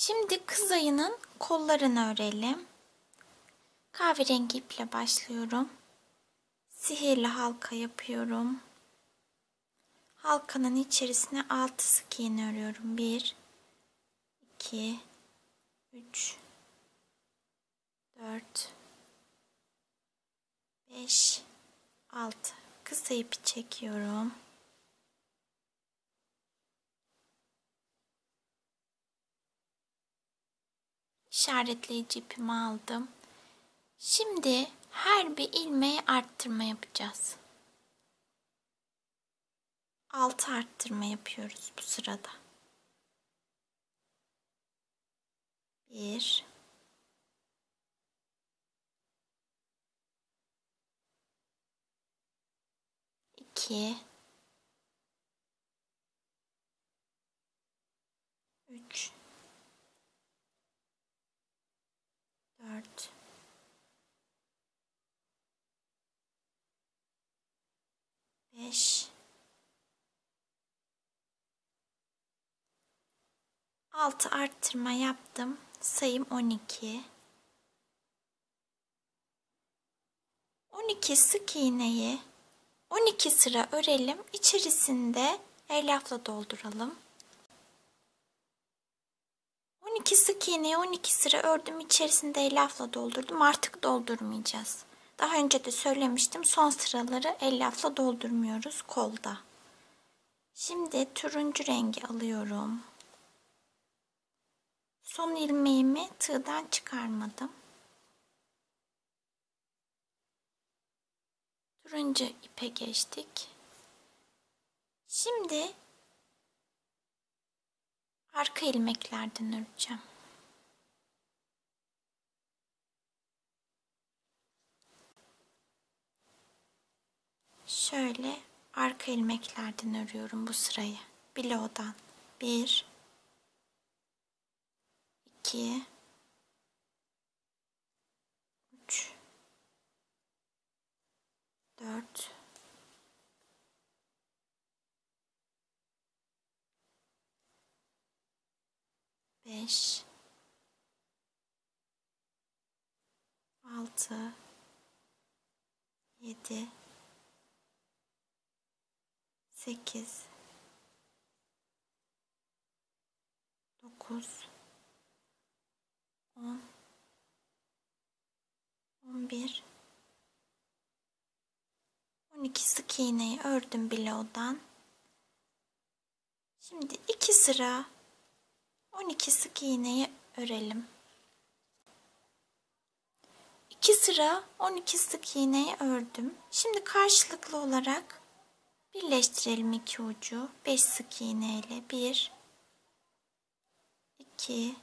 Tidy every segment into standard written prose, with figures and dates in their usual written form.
Şimdi kız ayının kollarını örelim. Kahverengi iple başlıyorum. Sihirli halka yapıyorum. Halkanın içerisine 6 sık iğne örüyorum. 1, 2, 3, 4, 5, 6. Kısa ipi çekiyorum. İşaretleyici ipimi aldım. Şimdi her bir ilmeğe arttırma yapacağız. 6 arttırma yapıyoruz bu sırada. 1, 2, 3, 4, 5, 6 arttırma yaptım. Sayım 12. 12 sık iğneyi 12 sıra örelim. İçerisinde elyafla dolduralım. 12 sık iğneyi 12 sıra ördüm. İçerisinde elyafla doldurdum. Artık doldurmayacağız. Daha önce de söylemiştim. Son sıraları elyafla doldurmuyoruz kolda. Şimdi turuncu rengi alıyorum. Son ilmeğimi tığdan çıkarmadım. Turuncu ipe geçtik. Şimdi arka ilmeklerden öreceğim. Şöyle arka ilmeklerden örüyorum bu sırayı. Bloğdan 1, 2, 3, 4, 5, 6, 7, 8, 9, 10, 11, 12 sık iğneyi ördüm bloğdan. Şimdi 2 sıra 12 sık iğneyi örelim. 2 sıra 12 sık iğneyi ördüm. Şimdi karşılıklı olarak birleştirelim iki ucu. 5 sık iğne ile 1, 2,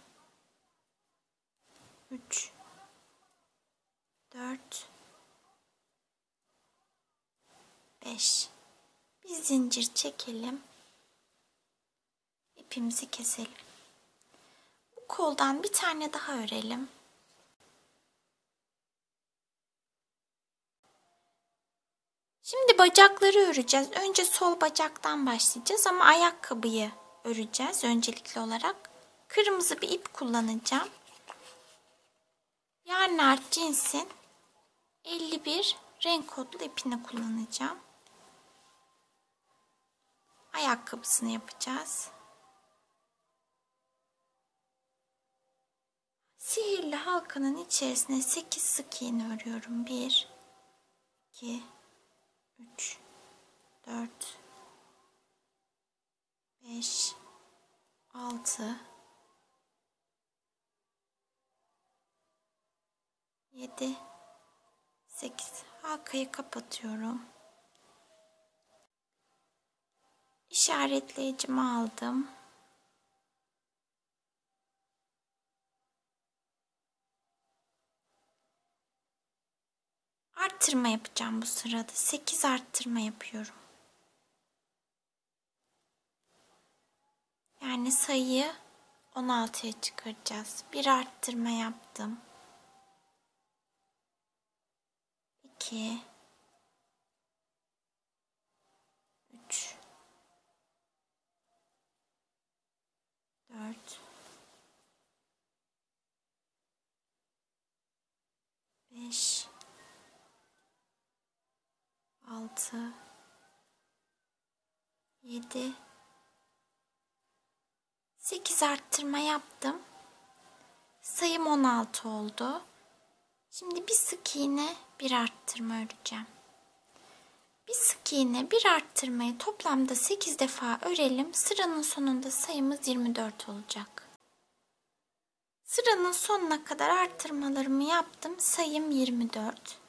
3, 4, 5. Bir zincir çekelim. İpimizi keselim. Bu koldan bir tane daha örelim. Şimdi bacakları öreceğiz. Önce sol bacaktan başlayacağız ama ayakkabıyı öreceğiz öncelikli olarak. Kırmızı bir ip kullanacağım. Yarnart cinsin 51 renk kodlu ipini kullanacağım. Ayakkabısını yapacağız. Sihirli halkanın içerisine 8 sık iğne örüyorum. 1, 2, 3, 4, 5, 6, 7, 8. Halkayı kapatıyorum. İşaretleyicimi aldım. Arttırma yapacağım bu sırada. 8 arttırma yapıyorum. Yani sayıyı 16'ya çıkaracağız. Bir arttırma yaptım. 2, 3, 4, 6, 7, 8 arttırma yaptım. Sayım 16 oldu. Şimdi bir sık iğne, bir arttırma öreceğim. Bir sık iğne, bir arttırmayı toplamda 8 defa örelim. Sıranın sonunda sayımız 24 olacak. Sıranın sonuna kadar arttırmalarımı yaptım. Sayım 24.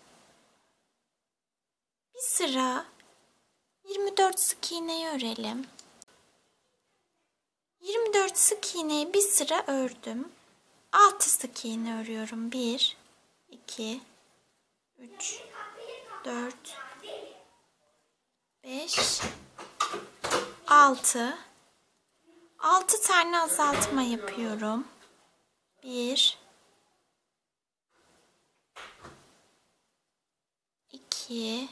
Bir sıra 24 sık iğneyi örelim. 24 sık iğneyi bir sıra ördüm. 6 sık iğne örüyorum. 1, 2, 3, 4, 5, 6. 6 tane azaltma yapıyorum. 1, 2,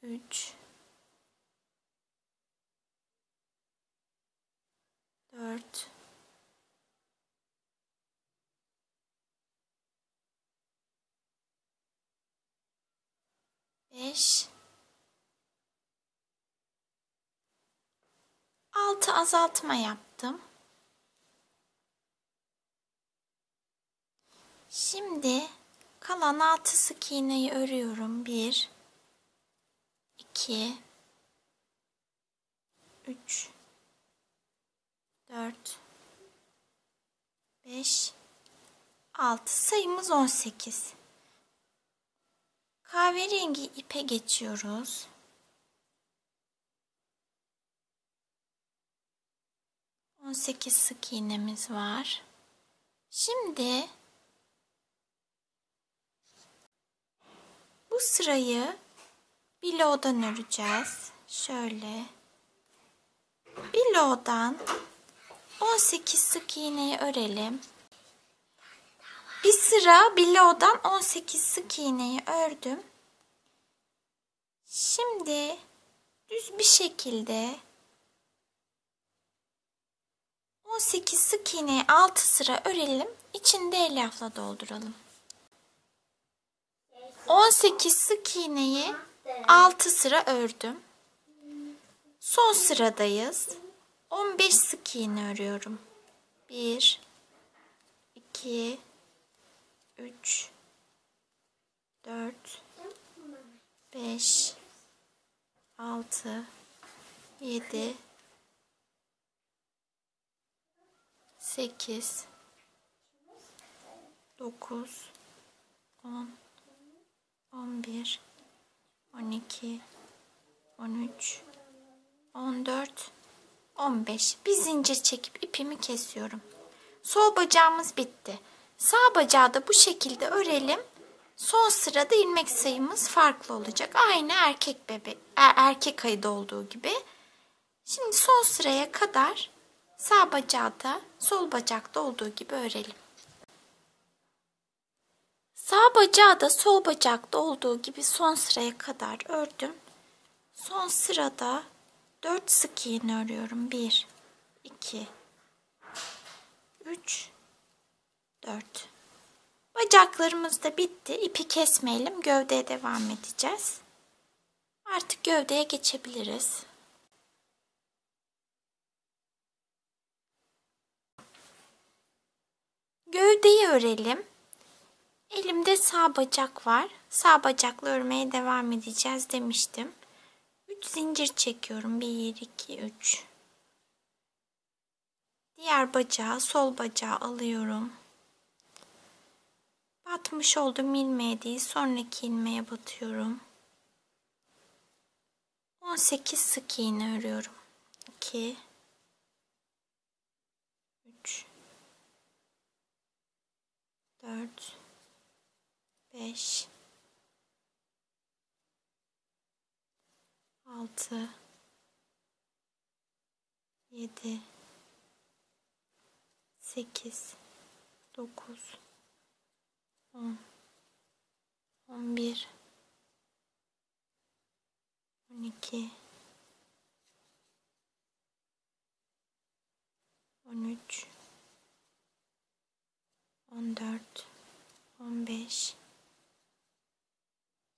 3, 4, 5, 6 azaltma yaptım. Şimdi kalan 6 sık iğneyi örüyorum. 1, 2, 3, 4, 5, 6. Sayımız 18. Kahverengi ipe geçiyoruz. 18 sık iğnemiz var. Şimdi bu sırayı billodan öreceğiz. Şöyle billodan 18 sık iğneyi örelim. Bir sıra billodan 18 sık iğneyi ördüm. Şimdi düz bir şekilde 18 sık iğneyi 6 sıra örelim. İçinde elyafla dolduralım. 18 sık iğneyi 6 sıra ördüm. Son sıradayız. 15 sık iğne örüyorum. 1, 2, 3, 4, 5, 6, 7, 8, 9, 10, 11, 12, 13, 14, 15. Bir zincir çekip ipimi kesiyorum. Sol bacağımız bitti. Sağ bacağı da bu şekilde örelim. Son sırada ilmek sayımız farklı olacak. Aynı erkek ayıda olduğu gibi. Şimdi son sıraya kadar sağ bacağı da sol bacakta olduğu gibi örelim. Sağ bacağı da sol bacakta olduğu gibi son sıraya kadar ördüm. Son sırada 4 sık iğne örüyorum. 1, 2, 3, 4. Bacaklarımız da bitti. İpi kesmeyelim. Gövdeye devam edeceğiz. Artık gövdeye geçebiliriz. Gövdeyi örelim. Elimde sağ bacak var. Sağ bacakla örmeye devam edeceğiz demiştim. 3 zincir çekiyorum. 1, 2, 3. Diğer bacağı, sol bacağı alıyorum. Batmış olduğum ilmeğe değil, sonraki ilmeğe batıyorum. 18 sık iğne örüyorum. 2, 3, 4, 5, 6, 7, 8, 9, 10, 11, 12, 13, 14, 15,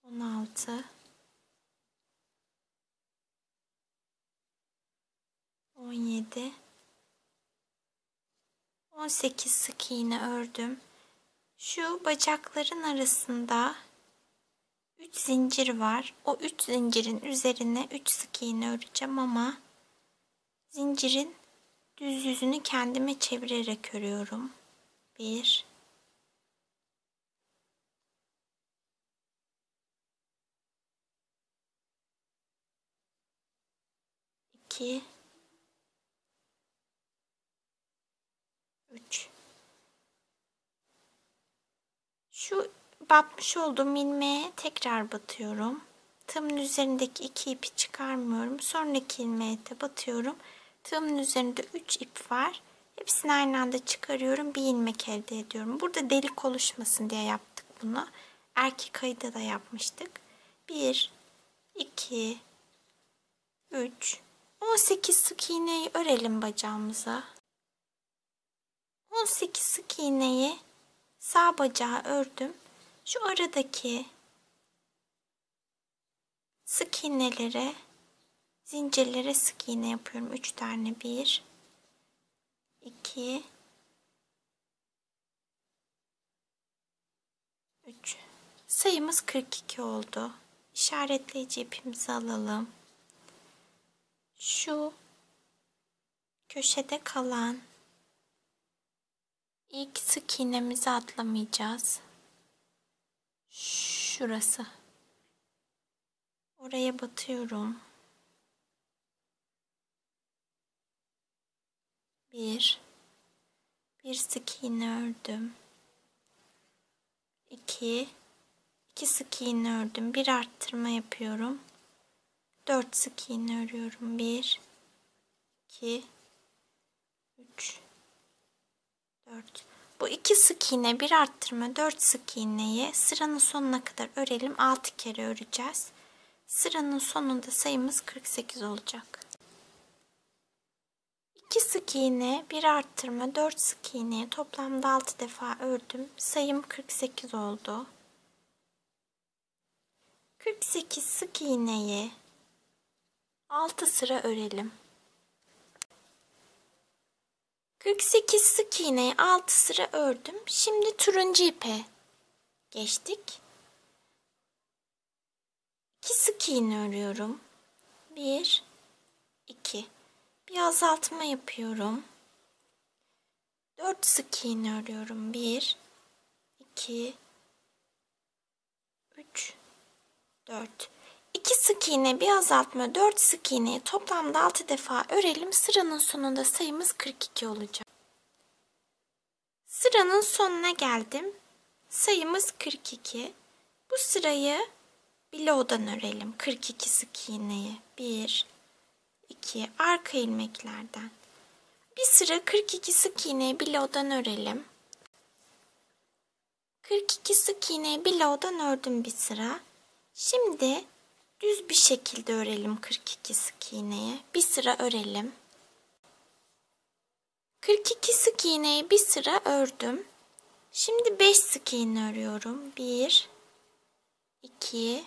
16, 17, 18 sık iğne ördüm. Şu bacakların arasında 3 zincir var. O 3 zincirin üzerine 3 sık iğne öreceğim ama zincirin düz yüzünü kendime çevirerek örüyorum. 1, 2, 3. Şu batmış olduğum ilmeğe tekrar batıyorum. Tığımın üzerindeki 2 ipi çıkarmıyorum. Sonraki ilmeğe de batıyorum. Tığımın üzerinde 3 ip var. Hepsini aynı anda çıkarıyorum. Bir ilmek elde ediyorum. Burada delik oluşmasın diye yaptık bunu. Erkek ayıda da yapmıştık. 1, 2, 3, 18 sık iğneyi örelim bacağımıza. 18 sık iğneyi sağ bacağı ördüm. Şu aradaki sık iğnelere, zincirlere sık iğne yapıyorum. 3 tane. 1, 2, 3. Sayımız 42 oldu. İşaretleyici ipimizi alalım. Şu köşede kalan ilk sık iğnemizi atlamayacağız. Şurası. Oraya batıyorum. 1 sık iğne ördüm. 2 sık iğne ördüm. Bir arttırma yapıyorum. 4 sık iğne örüyorum. 1, 2, 3, 4. Bu 2 sık iğne, bir arttırma, 4 sık iğneyi sıranın sonuna kadar örelim. 6 kere öreceğiz. Sıranın sonunda sayımız 48 olacak. 2 sık iğne, bir arttırma, 4 sık iğneye toplamda 6 defa ördüm. Sayım 48 oldu. 48 sık iğneyi 6 sıra örelim. 48 sık iğneyi 6 sıra ördüm. Şimdi turuncu ipe geçtik. 2 sık iğne örüyorum. 1, 2. Bir azaltma yapıyorum. 4 sık iğne örüyorum. 1, 2, 3, 4. 2 sık iğne, bir azaltma, 4 sık iğneyi toplamda 6 defa örelim. Sıranın sonunda sayımız 42 olacak. Sıranın sonuna geldim. Sayımız 42. Bu sırayı bilow'dan örelim. 42 sık iğneyi. 1, 2, arka ilmeklerden. Bir sıra 42 sık iğneyi bilow'dan örelim. 42 sık iğneyi bilow'dan ördüm bir sıra. Şimdi düz bir şekilde örelim 42 sık iğneyi. Bir sıra örelim. 42 sık iğneyi bir sıra ördüm. Şimdi 5 sık iğne örüyorum. 1, 2,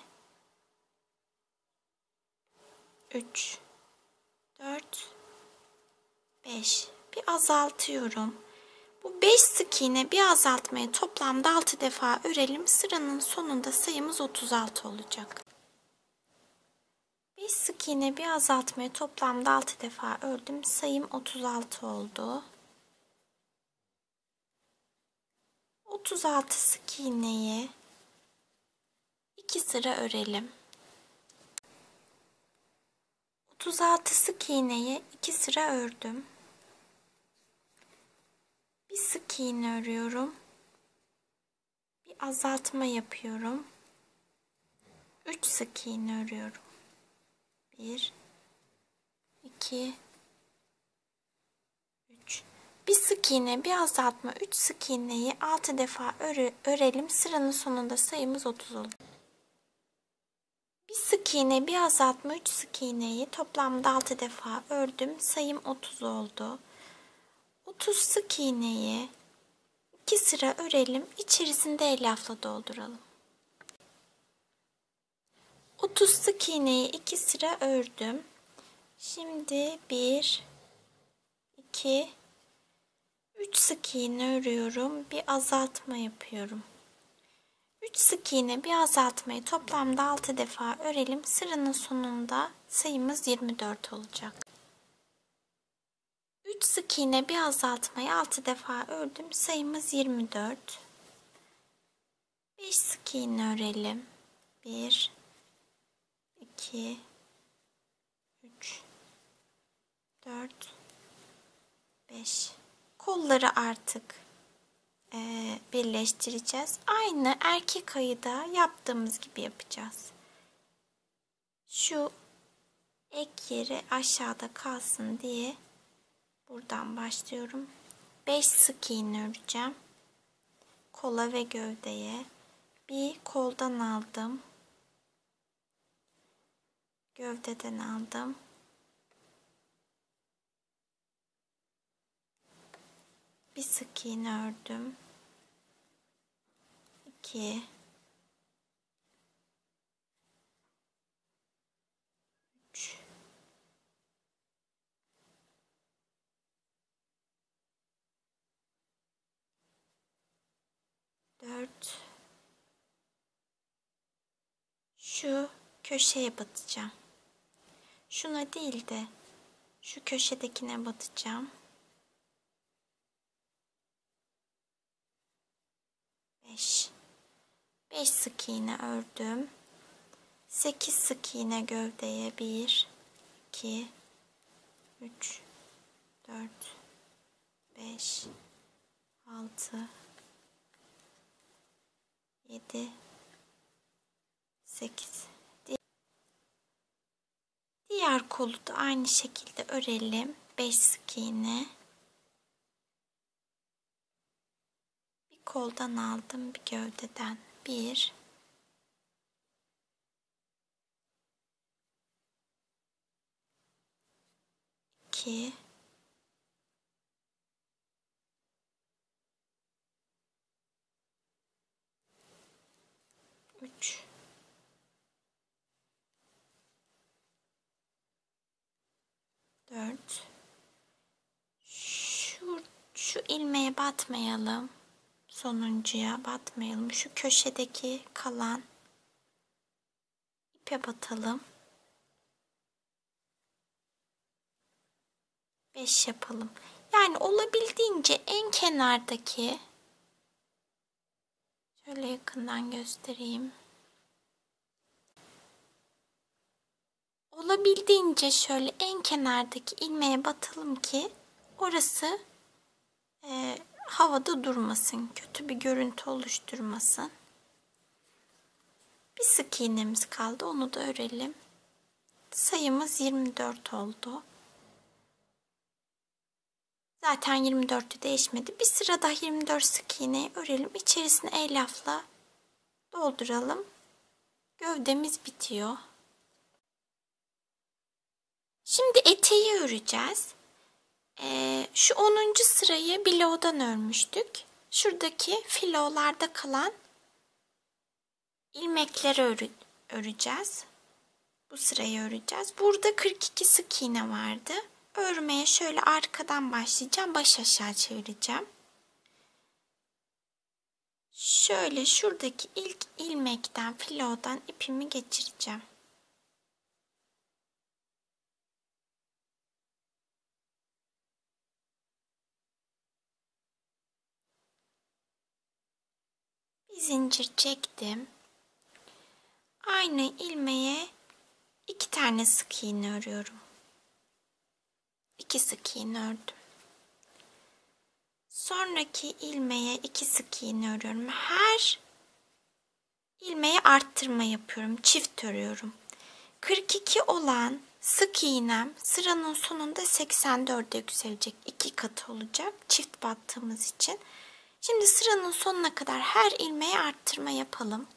3, 4, 5. Bir azaltıyorum. Bu 5 sık iğne, bir azaltmayı toplamda 6 defa örelim. Sıranın sonunda sayımız 36 olacak. 5 sık iğne, bir azaltmayı toplamda 6 defa ördüm. Sayım 36 oldu. 36 sık iğneyi 2 sıra örelim. 36 sık iğneyi 2 sıra ördüm. Bir sık iğne örüyorum. Bir azaltma yapıyorum. 3 sık iğne örüyorum. 1, 2, 3. Bir sık iğne, bir azaltma, 3 sık iğneyi 6 defa örelim. Sıranın sonunda sayımız 30 olur. Bir sık iğne, bir azaltma, 3 sık iğneyi toplamda 6 defa ördüm. Sayım 30 oldu. 30 sık iğneyi 2 sıra örelim. İçerisinde elyafla dolduralım. 30 sık iğneyi 2 sıra ördüm. Şimdi 1, 2, 3 sık iğne örüyorum. Bir azaltma yapıyorum. 3 sık iğne bir azaltmayı toplamda 6 defa örelim. Sıranın sonunda sayımız 24 olacak. 3 sık iğne bir azaltmayı 6 defa ördüm. Sayımız 24. 5 sık iğne örelim. 1, 2, 3, 4, 5. Kolları artık birleştireceğiz. Aynı erkek ayıda yaptığımız gibi yapacağız. Şu ek yeri aşağıda kalsın diye buradan başlıyorum. 5 sık iğne öreceğim. Kola ve gövdeye. Bir koldan aldım. Gövdeden aldım. Bir sık iğne ördüm. 2, 3, 4. Şu köşeye batacağım. Şuna değil de şu köşedekine batacağım. 5. 5 sık iğne ördüm. 8 sık iğne gövdeye. 1, 2, 3, 4, 5, 6, 7, 8. Diğer kolu da aynı şekilde örelim. 5 sık iğne. Bir koldan aldım, bir gövdeden. 1, 2, 3, 4. Şu ilmeğe batmayalım. Sonuncuya batmayalım. Şu köşedeki kalan ipe batalım. 5 yapalım. Yani olabildiğince en kenardaki, şöyle yakından göstereyim. Olabildiğince şöyle en kenardaki ilmeğe batalım ki orası havada durmasın. Kötü bir görüntü oluşturmasın. Bir sık iğnemiz kaldı. Onu da örelim. Sayımız 24 oldu. Zaten 24'ü değişmedi. Bir sıra daha 24 sık iğneyi örelim. İçerisine elyafla dolduralım. Gövdemiz bitiyor. Şimdi eteği öreceğiz. Şu 10. sırayı bilo'dan örmüştük. Şuradaki filolarda kalan ilmekleri öreceğiz. Bu sırayı öreceğiz. Burada 42 sık iğne vardı. Örmeye şöyle arkadan başlayacağım. Baş aşağı çevireceğim. Şöyle şuradaki ilk ilmekten, filodan ipimi geçireceğim. Bir zincir çektim. Aynı ilmeğe 2 tane sık iğne örüyorum. 2 sık iğne ördüm. Sonraki ilmeğe 2 sık iğne örüyorum. Her ilmeğe arttırma yapıyorum. Çift örüyorum. 42 olan sık iğnem sıranın sonunda 84'e yükselecek. 2 katı olacak. Çift battığımız için. Şimdi sıranın sonuna kadar her ilmeğe arttırma yapalım.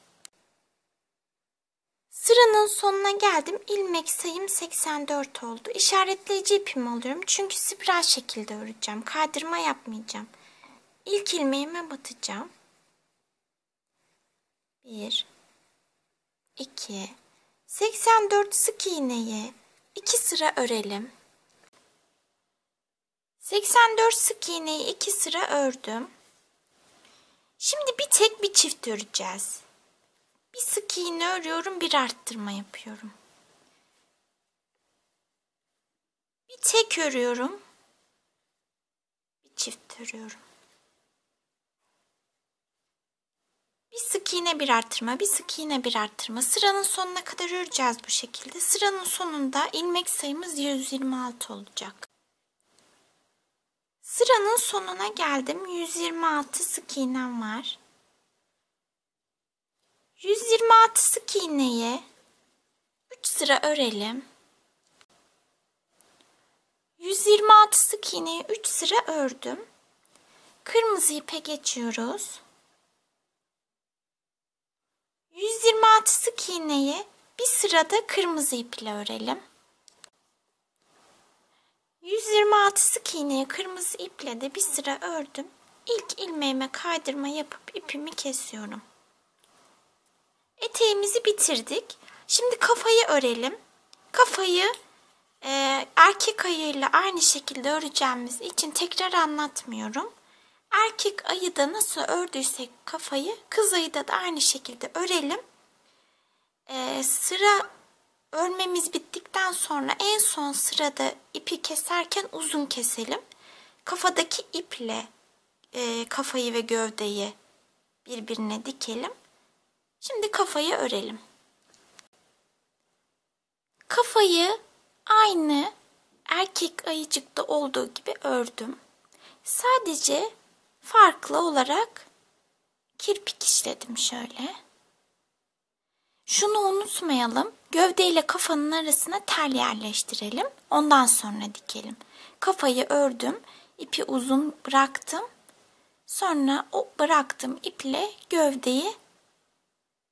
Sıranın sonuna geldim. İlmek sayım 84 oldu. İşaretleyici ipimi alıyorum. Çünkü spiral şekilde öreceğim. Kaydırma yapmayacağım. İlk ilmeğime batacağım. 1 2 84 sık iğneyi 2 sıra örelim. 84 sık iğneyi 2 sıra ördüm. Şimdi bir tek bir çift öreceğiz. Bir sık iğne örüyorum, bir arttırma yapıyorum. Bir tek örüyorum. Bir çift örüyorum. Bir sık iğne, bir arttırma, bir sık iğne, bir arttırma. Sıranın sonuna kadar öreceğiz bu şekilde. Sıranın sonunda ilmek sayımız 126 olacak. Sıranın sonuna geldim. 126 sık iğnem var. 126 sık iğneyi 3 sıra örelim. 126 sık iğneyi 3 sıra ördüm. Kırmızı ipe geçiyoruz. 126 sık iğneyi bir sırada kırmızı iple örelim. 126 sık iğneyi kırmızı iple de bir sıra ördüm. İlk ilmeğime kaydırma yapıp ipimi kesiyorum. Eteğimizi bitirdik. Şimdi kafayı örelim. Kafayı erkek ayıyla aynı şekilde öreceğimiz için tekrar anlatmıyorum. Erkek ayı da nasıl ördüysek kafayı, kız ayı da aynı şekilde örelim. Sıra örmemiz bittikten sonra en son sırada ipi keserken uzun keselim. Kafadaki iple kafayı ve gövdeyi birbirine dikelim. Şimdi kafayı örelim. Kafayı aynı erkek ayıcıkta olduğu gibi ördüm. Sadece farklı olarak kirpik işledim şöyle. Şunu unutmayalım. Gövde ile kafanın arasına tel yerleştirelim. Ondan sonra dikelim. Kafayı ördüm. İpi uzun bıraktım. Sonra o bıraktığım iple gövdeyi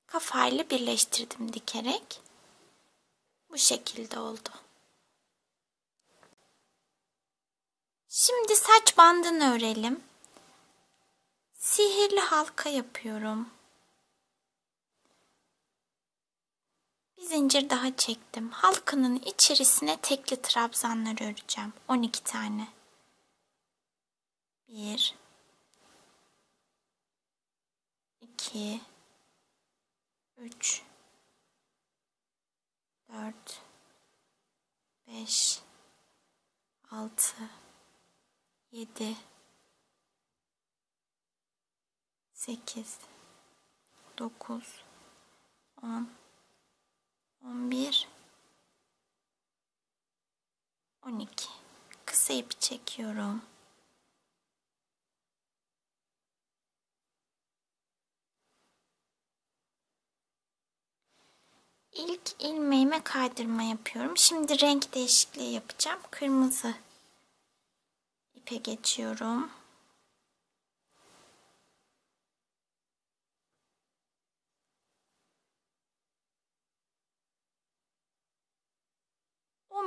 kafayla birleştirdim dikerek. Bu şekilde oldu. Şimdi saç bandını örelim. Sihirli halka yapıyorum. Bir zincir daha çektim. Halkanın içerisine tekli trabzanlar öreceğim. 12 tane. 1 2 3 4 5 6 7 8 9 10 11 12. Kısa ipi çekiyorum. İlk ilmeğime kaydırma yapıyorum. Şimdi renk değişikliği yapacağım. Kırmızı ipe geçiyorum.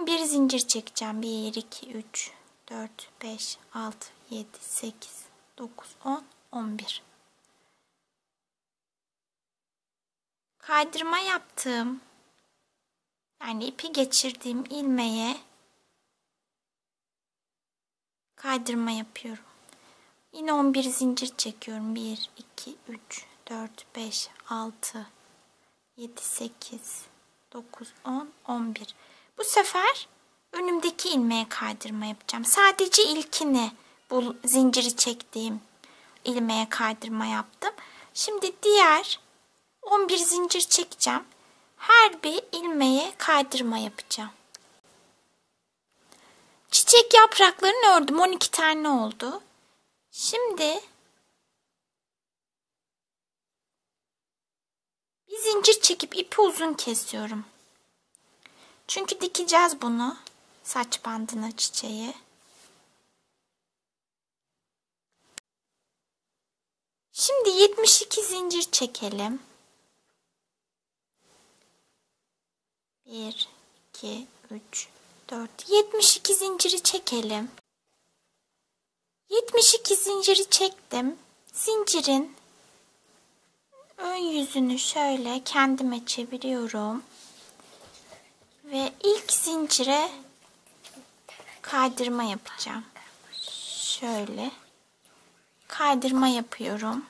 Bir zincir çekeceğim. 1 2 3 4 5 6 7 8 9 10 11. Kaydırma yaptığım, yani ipi geçirdiğim ilmeğe kaydırma yapıyorum. Yine 11 zincir çekiyorum. 1 2 3 4 5 6 7 8 9 10 11. Bu sefer önümdeki ilmeğe kaydırma yapacağım. Sadece ilkini, bu zinciri çektiğim ilmeğe kaydırma yaptım. Şimdi diğer 11 zincir çekeceğim. Her bir ilmeğe kaydırma yapacağım. Çiçek yapraklarını ördüm. 12 tane oldu. Şimdi bir zincir çekip ipi uzun kesiyorum. Çünkü dikeceğiz bunu. Saç bandına çiçeği. Şimdi 72 zincir çekelim. 1 2 3 4 72 zinciri çekelim. 72 zinciri çektim. Zincirin ön yüzünü şöyle kendime çeviriyorum. Ve ilk zincire kaydırma yapacağım. Şöyle kaydırma yapıyorum.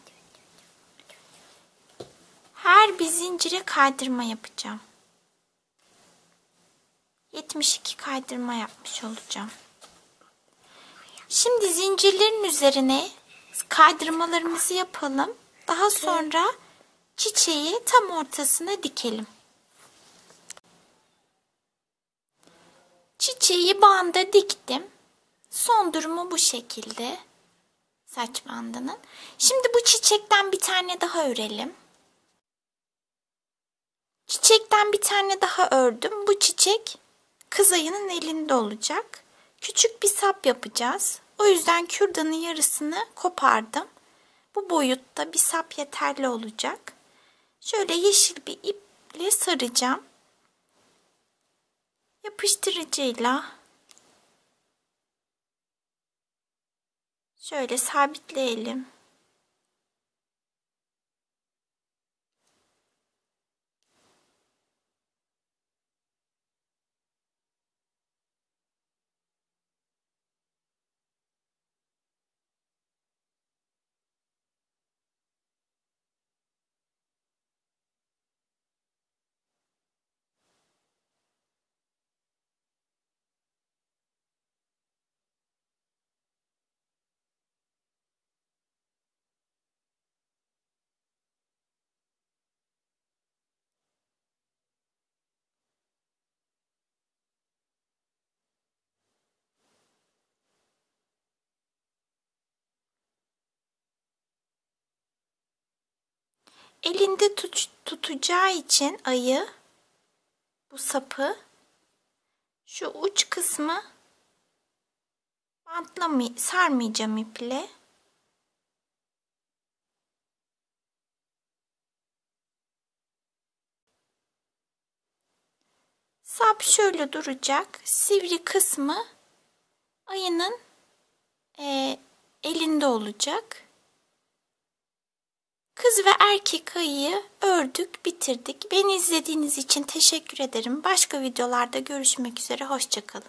Her bir zincire kaydırma yapacağım. 72 kaydırma yapmış olacağım. Şimdi zincirlerin üzerine kaydırmalarımızı yapalım. Daha sonra çiçeği tam ortasına dikelim. Çiçeği banda diktim. Son durumu bu şekilde. Saç bandının. Şimdi bu çiçekten bir tane daha örelim. Çiçekten bir tane daha ördüm. Bu çiçek kız ayının elinde olacak. Küçük bir sap yapacağız. O yüzden kürdanın yarısını kopardım. Bu boyutta bir sap yeterli olacak. Şöyle yeşil bir iple saracağım. Yapıştırıcıyla şöyle sabitleyelim. Elinde tutacağı için ayı bu sapı şu uç kısmı sarmayacağım iple. Sap şöyle duracak. Sivri kısmı ayının elinde olacak. Kız ve erkek ayıyı ördük, bitirdik. Beni izlediğiniz için teşekkür ederim. Başka videolarda görüşmek üzere. Hoşça kalın.